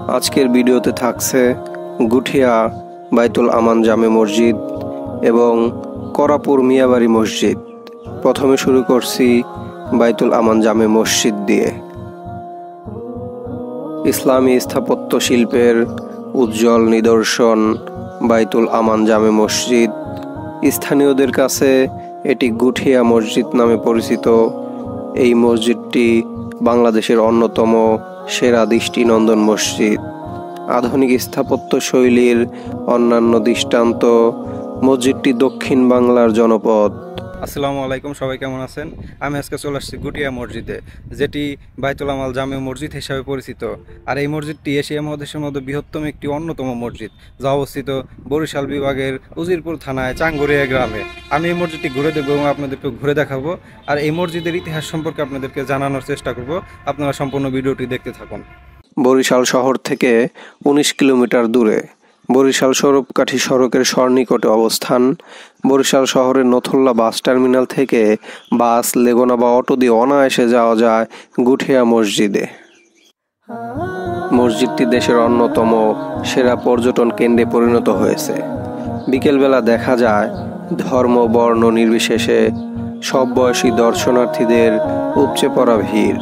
আজকের ভিডিওতে থাকছে গুঠিয়া বাইতুল আমান জামে মসজিদ এবং করাপুর মিয়াবাড়ি মসজিদ। প্রথমে শুরু করছি বাইতুল আমান জামে মসজিদ দিয়ে। ইসলামী স্থাপত্য শিল্পের উজ্জ্বল নিদর্শন বাইতুল আমান জামে মসজিদ। স্থানীয়দের কাছে এটি গুঠিয়া মসজিদ নামে পরিচিত। এই মসজিদটি বাংলাদেশের অন্যতম সেরা দৃষ্টিনন্দন মসজিদ। আধুনিক স্থাপত্য শৈলীর অন্যান্য দৃষ্টান্ত। মসজিদটি দক্ষিণ বাংলার জনপদ। আসসালামু আলাইকুম, সবাই কেমন আছেন? আমি আজকে চলে আসছি গুঠিয়া মসজিদে, যেটি বাইতুল আমান জামে মসজিদ হিসাবে পরিচিত। আর এই মসজিদটি এশিয়া মহাদেশের মধ্যে বৃহত্তম একটি অন্যতম মসজিদ, যা অবস্থিত বরিশাল বিভাগের উজিরপুর থানায় চাঙ্গুরিয়া গ্রামে। আমি এই মসজিদটি ঘুরে দেখবো এবং আপনাদেরকে ঘুরে দেখাবো, আর এই মসজিদের ইতিহাস সম্পর্কে আপনাদেরকে জানানোর চেষ্টা করব। আপনারা সম্পূর্ণ ভিডিওটি দেখতে থাকুন। বরিশাল শহর থেকে 19 কিলোমিটার দূরে বরিশাল সৌরভকাঠি সড়কের সন্নিকটে অবস্থান। বরিশাল শহরের নথুল্লা বাস টার্মিনাল থেকে বাস, লেগুনা বা অটো দিয়ে অনায়াসে যাওয়া যায় গুঠিয়া মসজিদে। মসজিদটি দেশের অন্যতম সেরা পর্যটন কেন্দ্রে পরিণত হয়েছে। বিকেলবেলা দেখা যায় ধর্ম বর্ণ নির্বিশেষে সব বয়সী দর্শনার্থীদের উপচে পড়া ভিড়।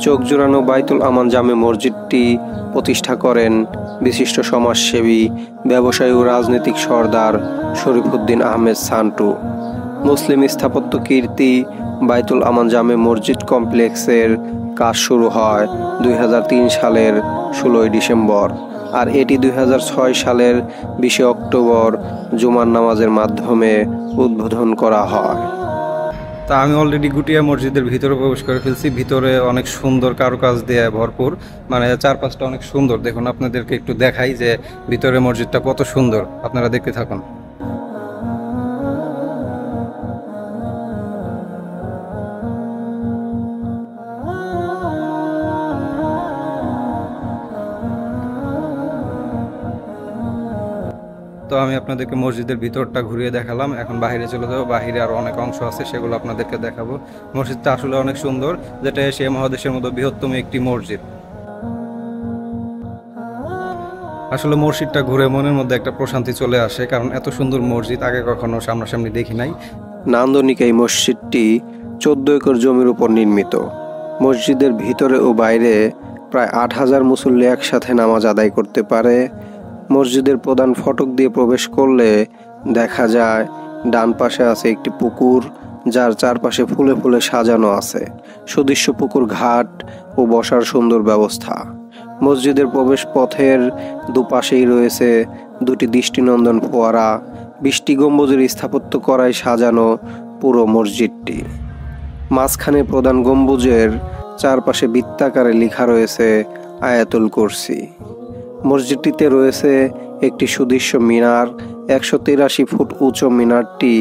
চোখ জোড়ানো বাইতুল আমান জামে মসজিদটি প্রতিষ্ঠা করেন বিশিষ্ট সমাজসেবী, ব্যবসায়ী ও রাজনৈতিক সর্দার শরীফুদ্দীন আহমেদ সান্টু। মুসলিম স্থাপত্য কীর্তি বাইতুল আমান জামে মসজিদ কমপ্লেক্সের কাজ শুরু হয় 2003 সালের 16 ডিসেম্বর, আর এটি 2006 সালের 20 অক্টোবর জুমার নামাজের মাধ্যমে উদ্বোধন করা হয়। তা আমি অলরেডি গুঠিয়া মসজিদের ভিতরে প্রবেশ করে ফেলছি। ভিতরে অনেক সুন্দর কারুকাজ দিয়ে ভরপুর, মানে চারপাশটা অনেক সুন্দর। দেখুন, আপনাদেরকে একটু দেখাই যে ভিতরে মসজিদটা কত সুন্দর, আপনারা দেখতে থাকুন। তো আমি আপনাদেরকে মসজিদের ভিতরটা ঘুরিয়ে দেখালাম। এখন বাইরে চলে যাবো। বাইরে আরও অনেক অংশ আছে, সেগুলো আপনাদেরকে দেখাবো। মসজিদটা আসলে অনেক সুন্দর, যেটা এশিয়া মহাদেশের মধ্যে বৃহত্তম একটি মসজিদ। আসলে মসজিদটা ঘুরে মনের মধ্যে একটা প্রশান্তি চলে আসে, কারণ এত সুন্দর মসজিদ আগে কখনো সামনাসামনি দেখি নাই। নান্দনিক এই মসজিদটি 14 একর জমির উপর নির্মিত। মসজিদের ভিতরে ও বাইরে প্রায় 8000 মুসল্লি একসাথে নামাজ আদায় করতে পারে। মসজিদের প্রধান ফটক দিয়ে প্রবেশ করলে দেখা যায় ডান পাশে আছে একটি পুকুর, যার চারপাশে ফুলে ফুলে সাজানো আছে সুদৃশ্য পুকুর ঘাট ও বসার সুন্দর ব্যবস্থা। মসজিদের প্রবেশ পথের দুপাশেই রয়েছে দুটি দৃষ্টিনন্দন ফোয়ারা। 20টি গম্বুজের স্থাপত্য করায় সাজানো পুরো মসজিদটি। মাঝখানে প্রধান গম্বুজের চারপাশে বৃত্তাকারে লেখা রয়েছে আয়াতুল কুরসি। মসজিদটিতে রয়েছে একটি সুদৃশ্য মিনার। 183 ফুট উঁচু মিনারটি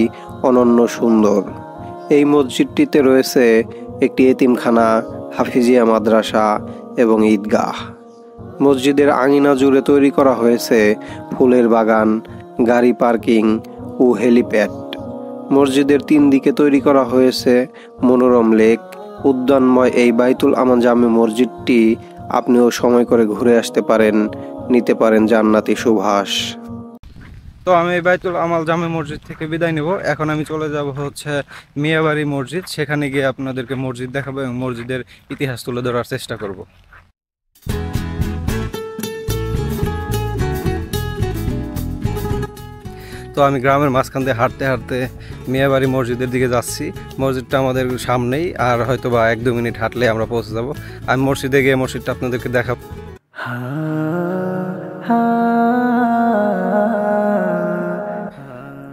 অনন্য সুন্দর। এই মসজিদটিতে রয়েছে একটি এতিমখানা, হাফিজিয়া মাদ্রাসা এবং ঈদগাহ। মসজিদের আঙিনা জুড়ে তৈরি করা হয়েছে ফুলের বাগান, গাড়ি পার্কিং ও হেলিপ্যাড। মসজিদের 3 দিকে তৈরি করা হয়েছে মনোরম লেক। উদ্যানময় এই বাইতুল আমান জামে মসজিদটি আপনিও সময় করে ঘুরে আসতে পারেন, নিতে পারেন জান্নাতি সুবাস। তো আমি এই বাইতুল আমান জামে মসজিদ থেকে বিদায় নেব। এখন আমি চলে যাব হচ্ছে মিয়াবাড়ি মসজিদ। সেখানে গিয়ে আপনাদেরকে মসজিদ দেখাবো এবং মসজিদের ইতিহাস তুলে ধরার চেষ্টা করব। তো আমি গ্রামের মাঝখান দিয়ে হাঁটতে হাঁটতে মিয়াবাড়ি মসজিদের দিকে যাচ্ছি। মসজিদটা আমাদের সামনেই, আর হয়তো বা 1-2 মিনিট হাঁটলে আমরা পৌঁছে যাব। আমি মসজিদে গিয়ে মসজিদটা আপনাদেরকে দেখাবো।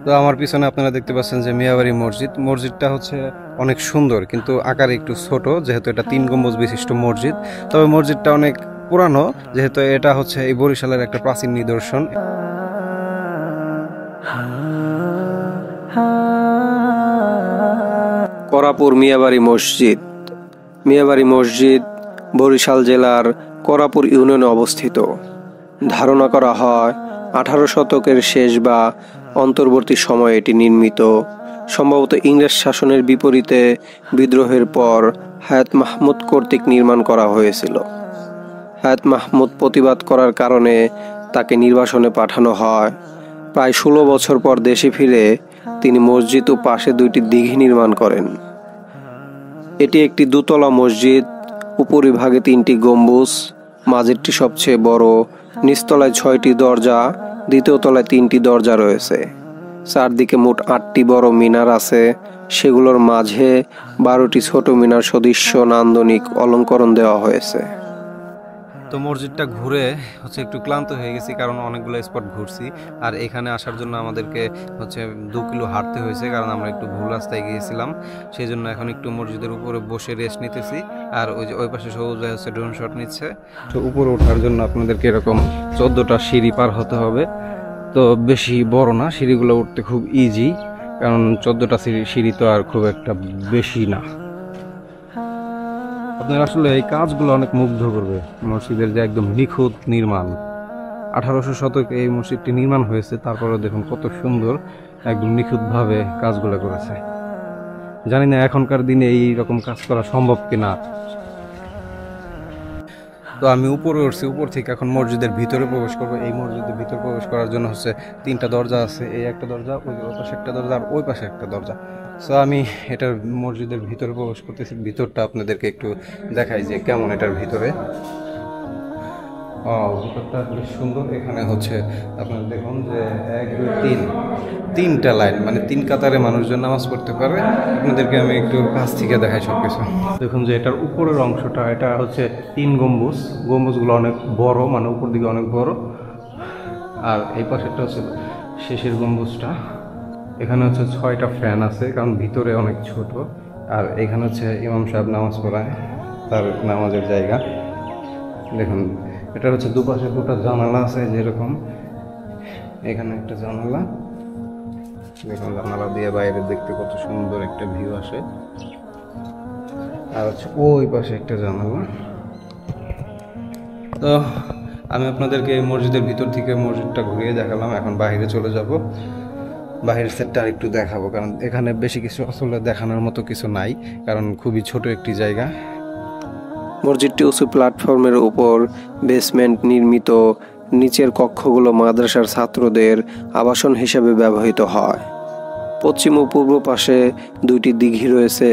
তো আমার পিছনে আপনারা দেখতে পাচ্ছেন যে মিয়াবাড়ি মসজিদ। মসজিদটা হচ্ছে অনেক সুন্দর, কিন্তু আকারে একটু ছোট, যেহেতু এটা 3 গম্বুজ বিশিষ্ট মসজিদ। তবে মসজিদটা অনেক পুরানো, যেহেতু এটা হচ্ছে এই বরিশালের একটা প্রাচীন নিদর্শন। করাপুর মিয়াবাড়ি মসজিদ। মিয়াবাড়ি মসজিদ বরিশাল জেলার করাপুর ইউনিয়নে অবস্থিত। ধারণা করা হয় 18 শতকের শেষ বা অন্তর্বর্তী সময়ে এটি নির্মিত। সম্ভবত ইংরেজ শাসনের বিপরীতে বিদ্রোহের পর হায়াত মাহমুদ কর্তৃক নির্মাণ করা হয়েছিল। হায়াত মাহমুদ প্রতিবাদ করার কারণে তাকে নির্বাসনে পাঠানো হয়। প্রায় 16 বছর পর দেশে ফিরে তিনি মসজিদ ও পাশে 2টি দিঘি নির্মাণ করেন। এটি একটি দোতলা মসজিদ, উপরিভাগে 3টি গম্বুজ, মাঝেরটি সবচেয়ে বড়, নিচতলায় 6টি দরজা, দ্বিতীয় তলায় 3টি দরজা রয়েছে। চারদিকে মোট 8টি বড় মিনার আছে, সেগুলোর মাঝে 12টি ছোট মিনার সদৃশ্য নান্দনিক অলঙ্করণ দেওয়া হয়েছে। তো মসজিদটা ঘুরে একটু ক্লান্ত হয়ে গেছি, কারণ অনেকগুলো স্পট ঘুরছি। আর এখানে আসার জন্য আমাদেরকে 2 কিলো হাঁটতে হয়েছে, কারণ আমরা একটু ভুল রাস্তায় গিয়েছিলাম। সেই জন্য এখন একটু মসজিদের উপরে বসে রেস্ট নিতেছি। আর ওই পাশে সবুজ ভাই ড্রোন শট নিচ্ছে। তো উপরে ওঠার জন্য আপনাদেরকে এরকম 14টা সিঁড়ি পার হতে হবে। তো বেশি বড় না, সিঁড়িগুলো উঠতে খুব ইজি, কারণ 14টা সিঁড়ি তো আর খুব একটা বেশি না। আপনার আসলে এই কাজগুলো অনেক মুগ্ধ করবে। মসজিদের যে একদম নিখুঁত নির্মাণ, 1800 শতকে এই মসজিদটি নির্মাণ হয়েছে, তারপরে দেখুন কত সুন্দর একদম নিখুঁতভাবে কাজগুলো করেছে। জানি না এখনকার দিনে এই রকম কাজ করা সম্ভব কিনা। তো আমি উপরে উঠছি, উপর থেকে এখন মসজিদের ভিতরে প্রবেশ করবো। এই মসজিদের ভিতরে প্রবেশ করার জন্য 3টা দরজা আছে। এই একটা দরজা, ওই পাশে একটা দরজা, আর ওই পাশে একটা দরজা। সো আমি এটার মসজিদের ভিতরে প্রবেশ করতেছি। ভিতরটা আপনাদেরকে একটু দেখাই যে কেমন এটার ভিতরে। ভিতরটা বেশ সুন্দর। এখানে আপনারা দেখুন যে 1 2 3 3টা লাইন, মানে 3 কাতারে মানুষজন নামাজ পড়তে পারে। আপনাদেরকে আমি একটু কাছ থেকে দেখাই সব কিছু। দেখুন যে এটার উপরের অংশটা, এটা 3 গম্বুজ। গম্বুজগুলো অনেক বড়, মানে উপর দিকে অনেক বড়। আর এই পাশেরটা শেষের গম্বুজটা। এখানে 6টা ফ্যান আছে, কারণ ভিতরে অনেক ছোট। আর এখানে ইমাম সাহেব নামাজ পড়ায়, তার নামাজের জায়গা। দেখুন এটা দুপাশে 2টা জানালা আছে, যেরকম এখানে একটা জানালা। দেখুন জানালা দিয়ে বাইরে দেখতে কত সুন্দর একটা ভিউ আসে। আর ওই পাশে একটা জানালা। তো আমি আপনাদেরকে মসজিদের ভিতর থেকে মসজিদটা ঘুরিয়ে দেখালাম। এখন বাইরে চলে যাব, বাহিরের সেটটা আর একটু দেখাবো, কারণ এখানে বেশি কিছু আসলে দেখানোর মতো কিছু নাই, কারণ খুবই ছোট একটি জায়গা। মসজিদটি উঁচু প্ল্যাটফর্মের উপর বেসমেন্ট নির্মিত। নিচের কক্ষগুলো মাদ্রাসার ছাত্রদের আবাসন হিসেবে ব্যবহৃত হয়। পশ্চিম ও পূর্ব পাশে 2টি দিঘি রয়েছে,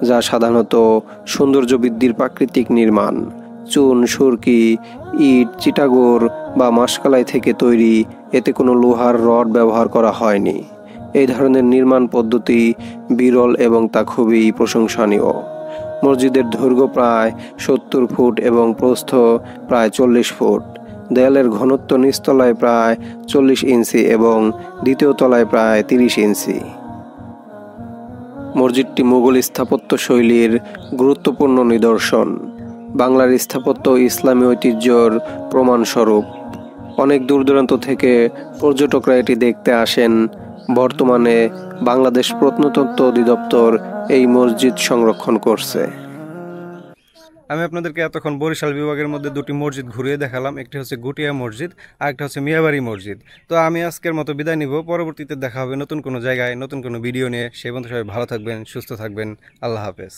যা সাধারণত সৌন্দর্য বৃদ্ধির প্রাকৃতিক নির্মাণ। চুন, সুরকি, ইট, চিটাগোর বা মাসকালাই থেকে তৈরি, এতে কোনো লোহার রড ব্যবহার করা হয়নি। এই ধরনের নির্মাণ পদ্ধতি বিরল এবং তা খুবই প্রশংসনীয়। মসজিদের দৈর্ঘ্য প্রায় 70 ফুট এবং প্রস্থ প্রায় 40 ফুট। দেয়ালের ঘনত্ব নিচতলায় প্রায় 40 ইঞ্চি এবং দ্বিতীয় তলায় প্রায় 30 ইঞ্চি। মসজিদটি মুঘল স্থাপত্য শৈলীর গুরুত্বপূর্ণ নিদর্শন। বাংলার স্থাপত্য ইসলামী ঐতিহ্যর প্রমাণস্বরূপ। অনেক দূর দূরান্ত থেকে পর্যটকরা এটি দেখতে আসেন। বর্তমানে বাংলাদেশ প্রত্নতত্ত্ব অধিদপ্তর এই মসজিদ সংরক্ষণ করছে। আমি আপনাদেরকে এতক্ষণ বরিশাল বিভাগের মধ্যে 2টি মসজিদ ঘুরিয়ে দেখালাম। একটি গুটিয়া মসজিদ, আর একটা মিয়াবাড়ি মসজিদ। তো আমি আজকের মতো বিদায় নিব। পরবর্তীতে দেখা হবে নতুন কোনো জায়গায়, নতুন কোনো ভিডিও নিয়ে। সেই পর্যন্ত সবাই ভালো থাকবেন, সুস্থ থাকবেন। আল্লাহ হাফেজ।